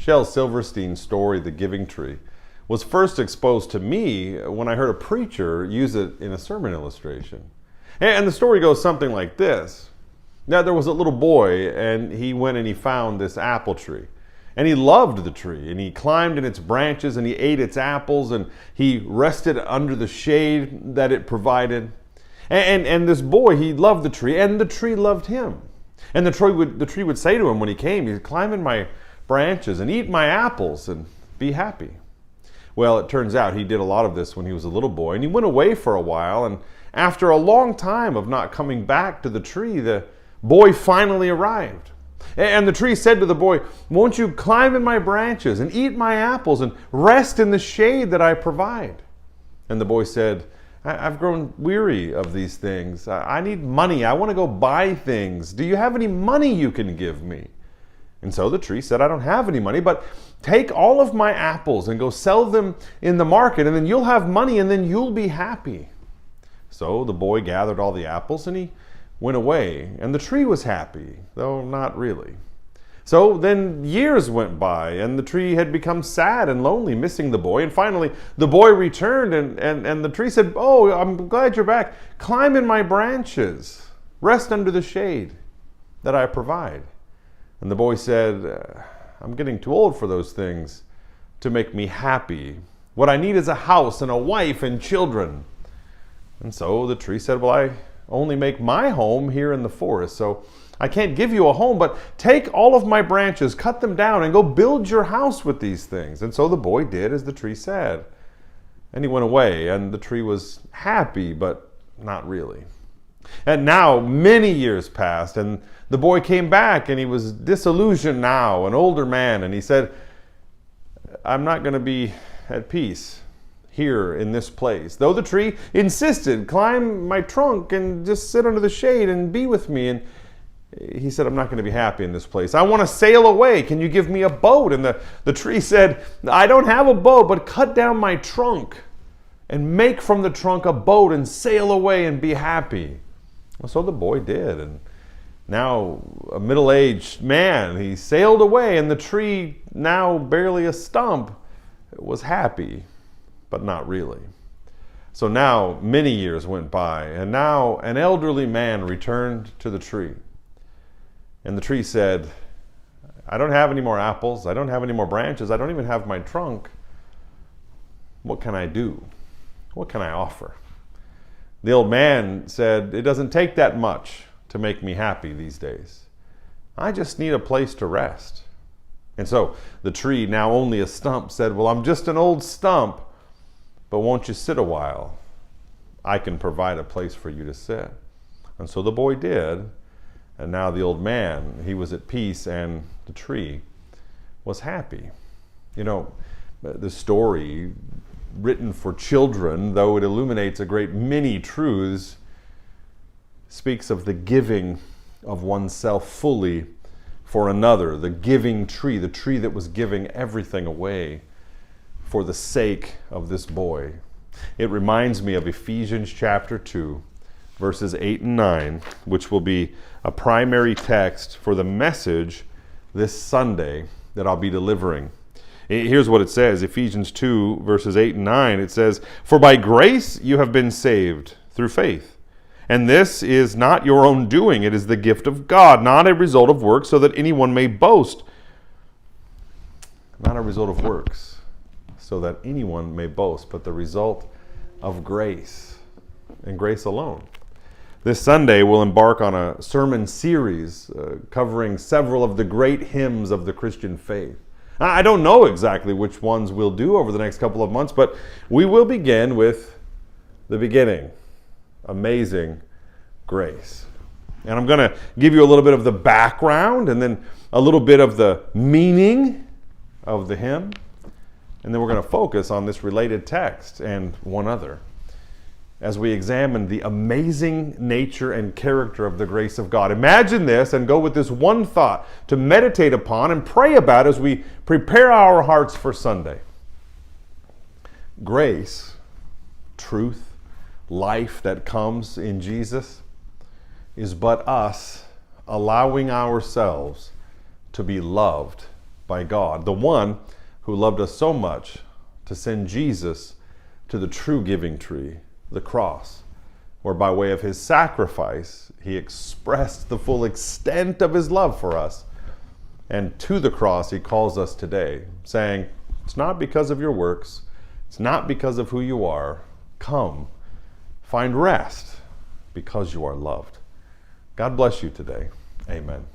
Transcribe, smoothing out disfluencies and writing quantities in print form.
Shel Silverstein's story, The Giving Tree, was first exposed to me when I heard a preacher use it in a sermon illustration. And the story goes something like this. Now, there was a little boy, and he went and he found this apple tree. And he loved the tree, and he climbed in its branches, and he ate its apples, and he rested under the shade that it provided. And this boy, he loved the tree, and the tree loved him. And the tree would say to him when he came, he'd climb in my branches and eat my apples and be happy. Well, it turns out he did a lot of this when he was a little boy, and he went away for a while, and after a long time of not coming back to the tree, the boy finally arrived. And the tree said to the boy, "Won't you climb in my branches and eat my apples and rest in the shade that I provide?" And the boy said, "I've grown weary of these things. I need money. I want to go buy things. Do you have any money you can give me?" And so the tree said, "I don't have any money, but take all of my apples and go sell them in the market, and then you'll have money, and then you'll be happy." So the boy gathered all the apples and he went away, and the tree was happy, though not really. So then years went by, and the tree had become sad and lonely, missing the boy. And finally, the boy returned, and the tree said, "Oh, I'm glad you're back. Climb in my branches. Rest under the shade that I provide." And the boy said, "I'm getting too old for those things to make me happy. What I need is a house and a wife and children." And so the tree said, "Well, I only make my home here in the forest, so I can't give you a home, but take all of my branches, cut them down, and go build your house with these things." And so the boy did as the tree said. And he went away, and the tree was happy, but not really. And now many years passed, and the boy came back, and he was disillusioned now, an older man, and he said, "I'm not going to be at peace here in this place. Though the tree insisted, climb my trunk and just sit under the shade and be with me." And he said, "I'm not going to be happy in this place. I want to sail away. Can you give me a boat?" And the tree said, "I don't have a boat, but cut down my trunk and make from the trunk a boat and sail away and be happy." Well, so the boy did. And now a middle-aged man, he sailed away, and the tree, now barely a stump, was happy, but not really. So now many years went by, and now an elderly man returned to the tree. And the tree said, "I don't have any more apples. I don't have any more branches. I don't even have my trunk. What can I do? What can I offer?" The old man said, "It doesn't take that much to make me happy these days. I just need a place to rest." And so the tree, now only a stump, said, "Well, I'm just an old stump, but won't you sit a while? I can provide a place for you to sit." And so the boy did. And now the old man, he was at peace, and the tree was happy. You know, the story, written for children, though it illuminates a great many truths, speaks of the giving of oneself fully for another, the giving tree, the tree that was giving everything away for the sake of this boy. It reminds me of Ephesians chapter 2, verses 8 and 9, which will be a primary text for the message this Sunday that I'll be delivering. Here's what it says, Ephesians 2, verses 8 and 9. It says, "For by grace you have been saved through faith. And this is not your own doing. It is the gift of God, not a result of works, so that anyone may boast." Not a result of works, so that anyone may boast, but the result of grace, and grace alone. This Sunday, we'll embark on a sermon series covering several of the great hymns of the Christian faith. I don't know exactly which ones we'll do over the next couple of months, but we will begin with the beginning, Amazing Grace. And I'm going to give you a little bit of the background and then a little bit of the meaning of the hymn. And then we're going to focus on this related text and one other as we examine the amazing nature and character of the grace of God. Imagine this and go with this one thought to meditate upon and pray about as we prepare our hearts for Sunday. Grace, truth, life that comes in Jesus is but us allowing ourselves to be loved by God, the one who loved us so much to send Jesus to the true giving tree, the cross, where by way of his sacrifice, he expressed the full extent of his love for us. And to the cross, he calls us today, saying, it's not because of your works, it's not because of who you are. Come, find rest because you are loved. God bless you today. Amen.